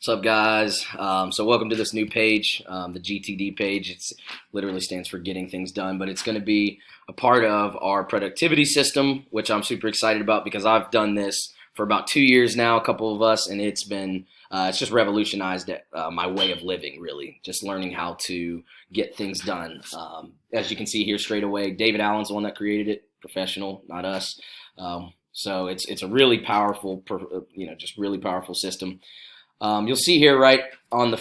What's up, guys? So welcome to this new page, the GTD page. It literally stands for Getting Things Done, but it's going to be a part of our productivity system, which I'm super excited about because I've done this for about 2 years now, a couple of us, and it's just revolutionized my way of living, really, just learning how to get things done. As you can see here straight away, David Allen's the one that created it, professional, not us. So it's a really powerful, just really powerful system. You'll see here right on the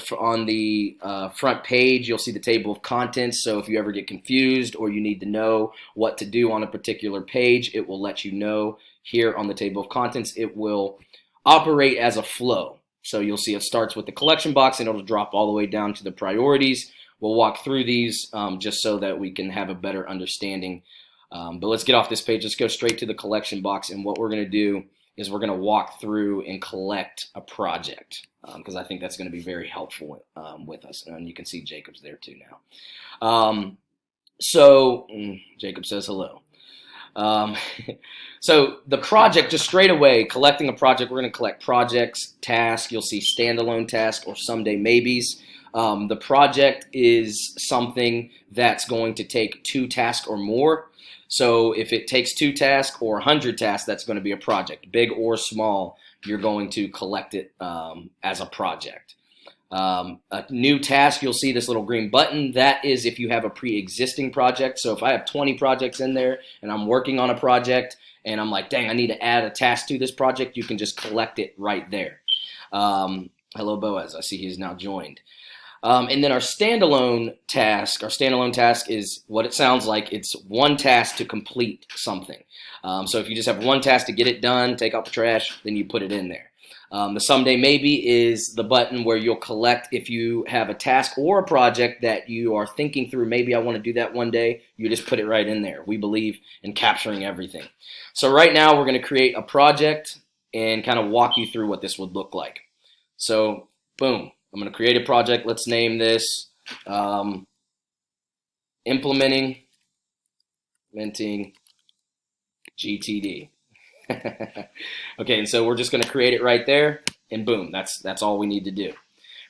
front page, you'll see the table of contents. So if you ever get confused or you need to know what to do on a particular page, it will let you know here on the table of contents. It will operate as a flow. So you'll see it starts with the collection box and it'll drop all the way down to the priorities. We'll walk through these just so that we can have a better understanding. But let's get off this page. Let's go straight to the collection box. And what we're going to do is we're going to walk through and collect a project because I think that's going to be very helpful with us. And you can see Jacob's there too now. So Jacob says hello. So the project, just straight away, collecting a project, we're going to collect projects, tasks. You'll see standalone tasks or someday maybes. The project is something that's going to take 2 tasks or more. So if it takes 2 tasks or 100 tasks, that's going to be a project. Big or small, you're going to collect it as a project. A new task, you'll see this little green button. That is if you have a pre-existing project. So if I have 20 projects in there and I'm working on a project and I'm like, dang, I need to add a task to this project, you can just collect it right there. Hello, Boaz. I see he's now joined. And then our standalone task is what it sounds like. It's one task to complete something. So if you just have one task to get it done, take out the trash, then you put it in there. The someday maybe is the button where you'll collect if you have a task or a project that you are thinking through, maybe I want to do that one day, you just put it right in there. We believe in capturing everything. So right now we're going to create a project and kind of walk you through what this would look like. So boom. I'm going to create a project. Let's name this implementing GTD. Okay, and so we're just going to create it right there, and boom, that's all we need to do.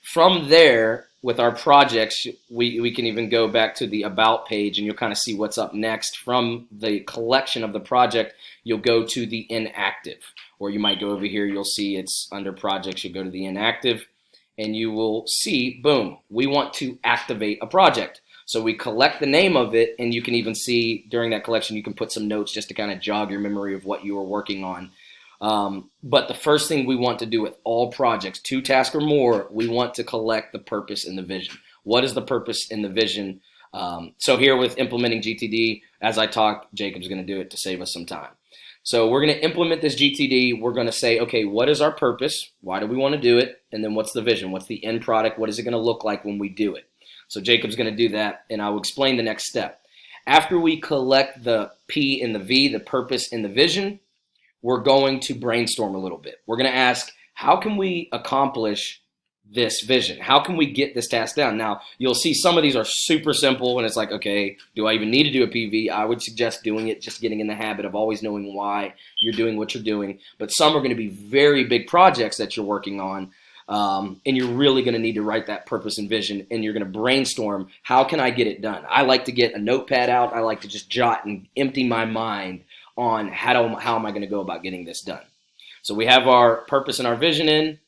From there, with our projects, we can even go back to the About page, and you'll kind of see what's up next. From the collection of the project, you'll go to the inactive, or you might go over here. You'll see it's under projects. You go to the inactive. And you will see, boom, we want to activate a project. So we collect the name of it, and you can even see during that collection, you can put some notes just to kind of jog your memory of what you were working on. But the first thing we want to do with all projects, 2 tasks or more, we want to collect the purpose and the vision. What is the purpose and the vision? So here with implementing GTD, as I talk, Jacob's going to do it to save us some time. So we're going to implement this GTD. We're going to say, okay, what is our purpose? Why do we want to do it? And then what's the vision? What's the end product? What is it going to look like when we do it? So Jacob's going to do that, and I'll explain the next step. After we collect the P and the V, the purpose and the vision, we're going to brainstorm a little bit. We're going to ask, how can we accomplish this vision? How can we get this task down? Now, you'll see some of these are super simple, and it's like, okay, do I even need to do a PV? I would suggest doing it, just getting in the habit of always knowing why you're doing what you're doing. But some are going to be very big projects that you're working on, and you're really going to need to write that purpose and vision, and you're going to brainstorm, how can I get it done? I like to get a notepad out. I like to just jot and empty my mind on how am I going to go about getting this done. So we have our purpose and our vision in.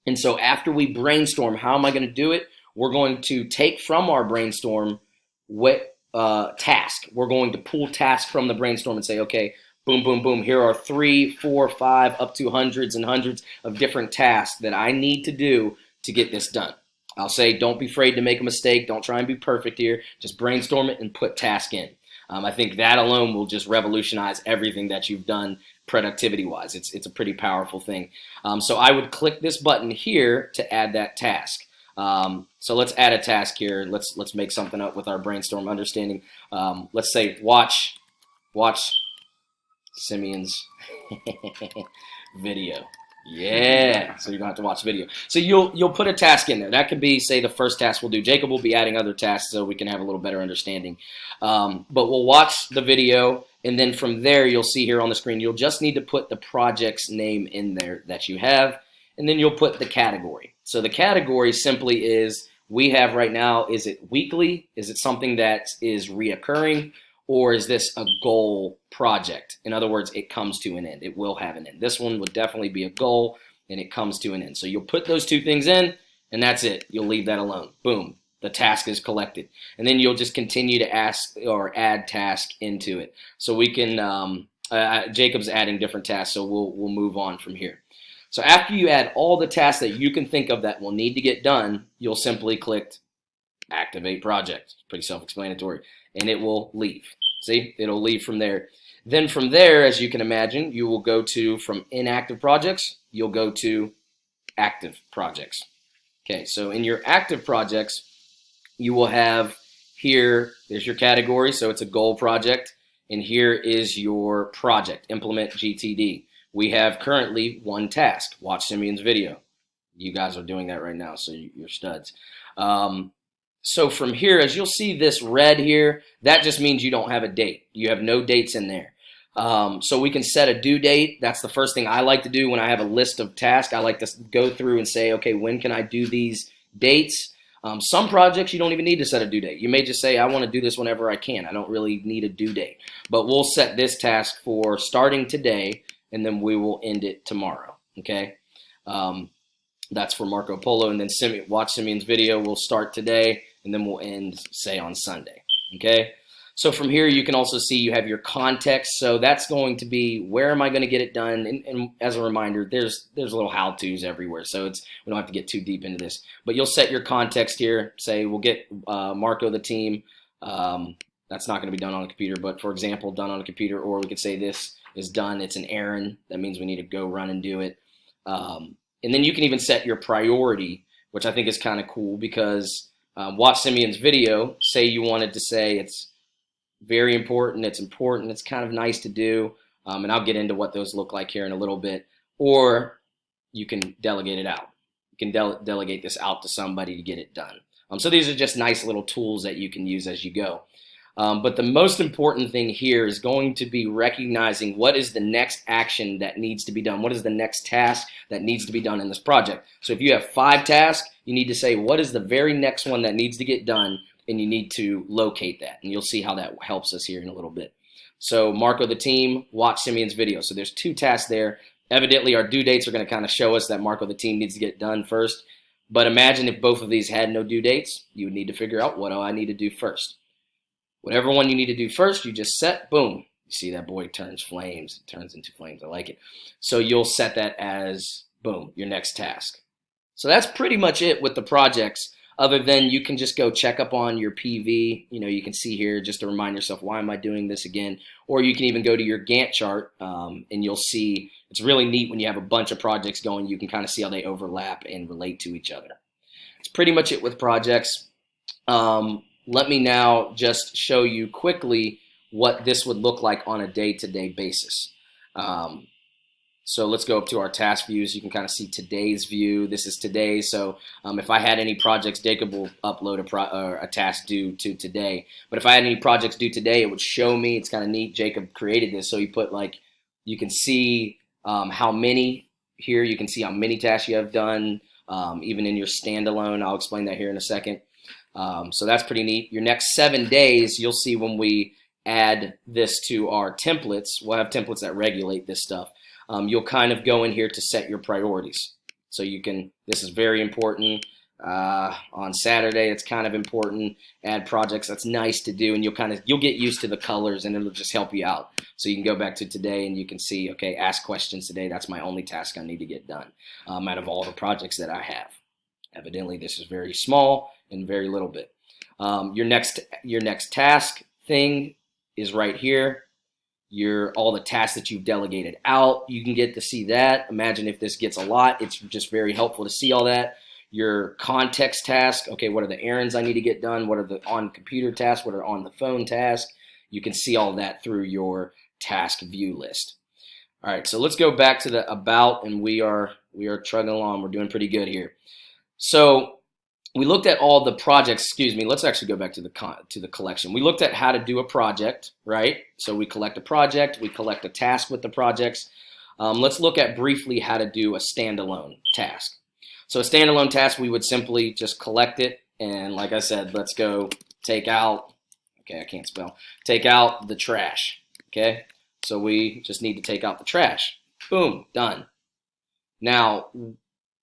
And so after we brainstorm, how am I going to do it? We're going to take from our brainstorm what task. We're going to pull tasks from the brainstorm and say, okay, boom, boom, boom. Here are 3, 4, 5, up to hundreds and hundreds of different tasks that I need to do to get this done. I'll say, don't be afraid to make a mistake. Don't try and be perfect here. Just brainstorm it and put task in. I think that alone will just revolutionize everything that you've done productivity-wise. It's a pretty powerful thing. So I would click this button here to add that task. So let's add a task here. Let's make something up with our brainstorm understanding. Let's say watch Simeon's video. Yeah, so you don't have to watch video. So you'll put a task in there. That could be, say, the first task we'll do. Jacob will be adding other tasks so we can have a little better understanding. But we'll watch the video, and then from there, you'll see here on the screen, you'll just need to put the project's name in there that you have, and then you'll put the category. So the category simply is, we have right now, is it weekly? Is it something that is reoccurring? Or is this a goal project? In other words, it comes to an end. It will have an end. This one would definitely be a goal, and it comes to an end. So you'll put those two things in, and that's it. You'll leave that alone. Boom. The task is collected. And then you'll just continue to ask or add task into it. So we can, Jacob's adding different tasks, so we'll move on from here. So after you add all the tasks that you can think of that will need to get done, you'll simply click Activate Project. It's pretty self-explanatory. And it will leave. See, it'll leave from there. Then from there, as you can imagine, you will go to, from inactive projects, you'll go to active projects. Okay, so in your active projects, you will have here, there's your category, so it's a goal project, and here is your project, implement GTD. We have currently one task, watch Simeon's video. You guys are doing that right now, so you're studs. So from here, as you'll see this red here, that just means you don't have a date. You have no dates in there. So we can set a due date. That's the first thing I like to do when I have a list of tasks. I like to go through and say, okay, when can I do these dates? Some projects you don't even need to set a due date. You may just say, I want to do this whenever I can. I don't really need a due date. But we'll set this task for starting today, and then we will end it tomorrow. Okay? That's for Marco Polo. And then watch Simeon's video. We'll start today, and then we'll end, say, on Sunday. Okay? So from here, you can also see you have your context. So that's going to be, where am I going to get it done? And as a reminder, there's little how-tos everywhere. So we don't have to get too deep into this. But you'll set your context here. Say we'll get Marco the team. That's not going to be done on a computer, but for example, done on a computer. Or we could say this is done. It's an errand. That means we need to go run and do it. And then you can even set your priority, which I think is kind of cool, because watch Simeon's video. Say you wanted to say it's very important, it's kind of nice to do, and I'll get into what those look like here in a little bit. Or you can delegate it out. You can delegate this out to somebody to get it done. So these are just nice little tools that you can use as you go. But the most important thing here is going to be recognizing what is the next action that needs to be done. What is the next task that needs to be done in this project? So if you have 5 tasks, you need to say, what is the very next one that needs to get done? And you need to locate that. And you'll see how that helps us here in a little bit. So Marco the team, watch Simeon's video. So there's 2 tasks there. Evidently, our due dates are going to kind of show us that Marco the team needs to get done first. But imagine if both of these had no due dates, you would need to figure out, what do I need to do first? Whatever one you need to do first, you just set, boom. You see that boy turns flames. It turns into flames. I like it. So you'll set that as, boom, your next task. So that's pretty much it with the projects, other than you can just go check up on your PV. You know, you can see here just to remind yourself, why am I doing this again? Or you can even go to your Gantt chart, and you'll see, it's really neat when you have a bunch of projects going. You can kind of see how they overlap and relate to each other. It's pretty much it with projects. Let me now just show you quickly what this would look like on a day-to-day basis. So let's go up to our task views. You can kind of see today's view. This is today. So if I had any projects, Jacob will upload a task due to today. But if I had any projects due today, it would show me. It's kind of neat. Jacob created this. So he put, like, you can see how many here. You can see how many tasks you have done, even in your standalone. I'll explain that here in a second. So that's pretty neat. Your next 7 days, you'll see when we add this to our templates. We'll have templates that regulate this stuff. You'll kind of go in here to set your priorities. So you can, this is very important. On Saturday, it's kind of important. Add projects, that's nice to do, and you'll get used to the colors, and it'll just help you out. So you can go back to today and you can see, okay, ask questions today. That's my only task I need to get done out of all the projects that I have. Evidently, this is very small and very little bit. Your next task thing is right here. All the tasks that you've delegated out, you can get to see that. Imagine if this gets a lot, it's just very helpful to see all that. Your context task, okay, what are the errands I need to get done? What are the on computer tasks? What are on the phone tasks? You can see all that through your task view list. All right, so let's go back to the about, and we are trugging along. We're doing pretty good here. So we looked at all the projects, excuse me, let's actually go back to the collection. We looked at how to do a project, right? So we collect a project, we collect a task with the projects. let's look at briefly how to do a standalone task. So a standalone task, we would simply just collect it. And like I said, let's go take out, okay, I can't spell, take out the trash, okay? So we just need to take out the trash. Boom, done. Now,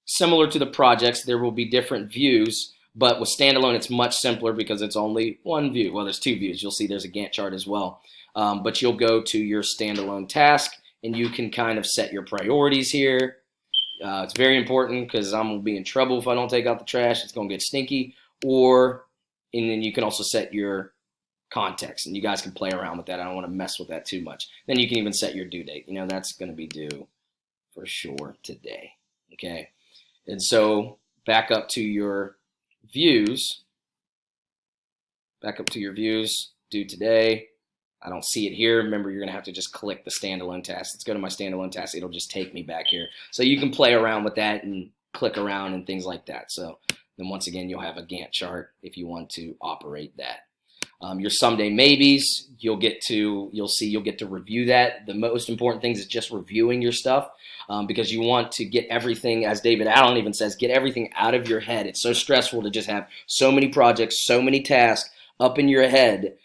similar to the projects, there will be different views, but with standalone, it's much simpler because it's only one view. Well, there's two views. You'll see there's a Gantt chart as well. But you'll go to your standalone task, and you can kind of set your priorities here. It's very important because I'm going to be in trouble if I don't take out the trash. It's going to get stinky. And then you can also set your context, and you guys can play around with that. I don't want to mess with that too much. Then you can even set your due date. You know, that's going to be due for sure today. Okay. And so back up to your views. Back up to your views, due today. I don't see it here. Remember, you're going to have to just click the standalone task. Let's go to my standalone task. It'll just take me back here. So you can play around with that and click around and things like that. So then once again, you'll have a Gantt chart if you want to operate that. Your someday maybes, you'll get to review that. The most important things is just reviewing your stuff because you want to get everything, as David Allen even says, get everything out of your head. It's so stressful to just have so many projects, so many tasks up in your head.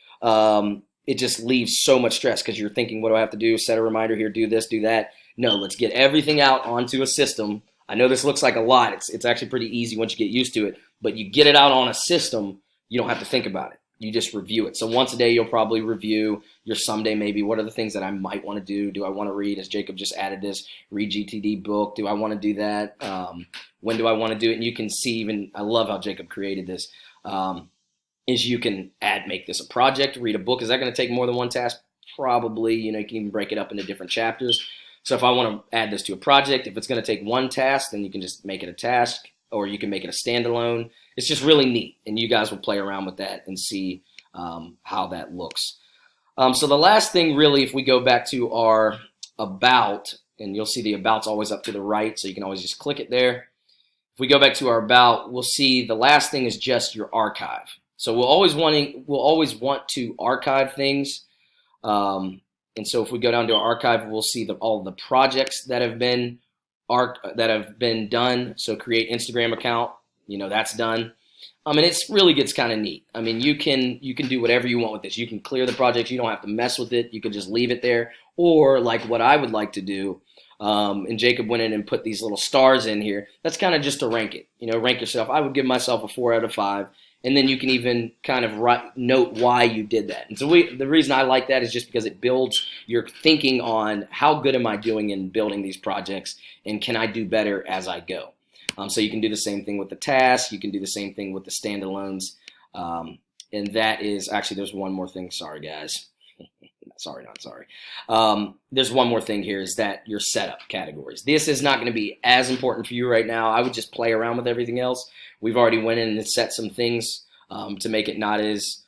It just leaves so much stress because you're thinking, what do I have to do? Set a reminder here, do this, do that. No, let's get everything out onto a system. I know this looks like a lot. It's actually pretty easy once you get used to it, but you get it out on a system, you don't have to think about it. You just review it. So once a day, you'll probably review your someday maybe. What are the things that I might want to do? Do I want to read, as Jacob just added this, read GTD book? Do I want to do that? When do I want to do it? And you can see even, I love how Jacob created this, is you can make this a project, read a book. Is that going to take more than one task? Probably. You know, you can even break it up into different chapters. So if I want to add this to a project, if it's going to take one task, then you can just make it a task, or you can make it a standalone. It's just really neat, and you guys will play around with that and see how that looks. So the last thing really, if we go back to our about, and you'll see the about's always up to the right, so you can always just click it there. If we go back to our about, we'll see the last thing is just your archive. So we'll always want to archive things. And so if we go down to our archive, we'll see all the projects that have been done. So create Instagram account, you know, that's done. And it really gets kind of neat. I mean, you can do whatever you want with this. You can clear the projects. You don't have to mess with it. You can just leave it there. Or like what I would like to do, and Jacob went in and put these little stars in here. That's kind of just to rank it. You know, rank yourself. I would give myself a 4 out of 5. And then you can even kind of note why you did that. And so the reason I like that is just because it builds your thinking on how good am I doing in building these projects, and can I do better as I go. So you can do the same thing with the tasks. You can do the same thing with the standalones. And that is actually, there's one more thing. Sorry, guys. Sorry, not sorry. There's one more thing here, is that your setup categories. This is not going to be as important for you right now. I would just play around with everything else. We've already went in and set some things to make it not as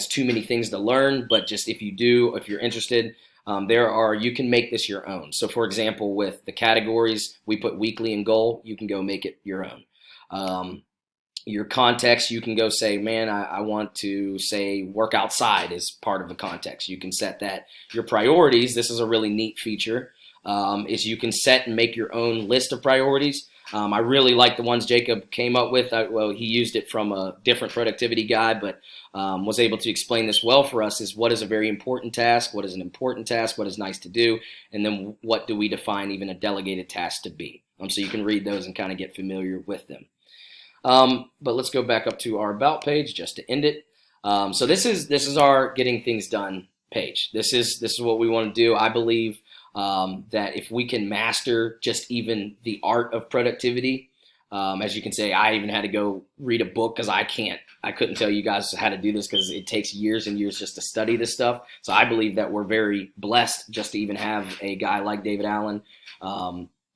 too many things to learn. But just if you're interested, you can make this your own. So for example, with the categories, we put weekly and goal. You can go make it your own. Your context, you can go say, man, I want to say work outside as part of the context. You can set that. Your priorities, this is a really neat feature, is you can set and make your own list of priorities. I really like the ones Jacob came up with. Well, he used it from a different productivity guy, but was able to explain this well for us, is what is a very important task, what is an important task, what is nice to do, and then what do we define even a delegated task to be. So you can read those and kind of get familiar with them. But let's go back up to our about page just to end it. So this is our getting things done page. This is what we want to do. I believe that if we can master just even the art of productivity, as you can say, I even had to go read a book because I couldn't tell you guys how to do this because it takes years and years just to study this stuff. So I believe that we're very blessed just to even have a guy like David Allen,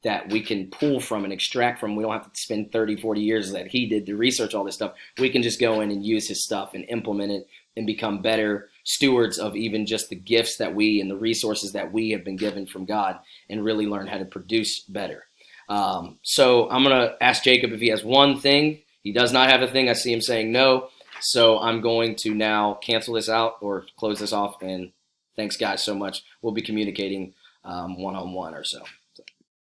that we can pull from and extract from. We don't have to spend 30, 40 years that he did to research all this stuff. We can just go in and use his stuff and implement it and become better stewards of even just the gifts that we and the resources that we have been given from God, and really learn how to produce better. So I'm going to ask Jacob if he has one thing. He does not have a thing. I see him saying no. So I'm going to now cancel this out or close this off. And thanks, guys, so much. We'll be communicating one-on-one or so.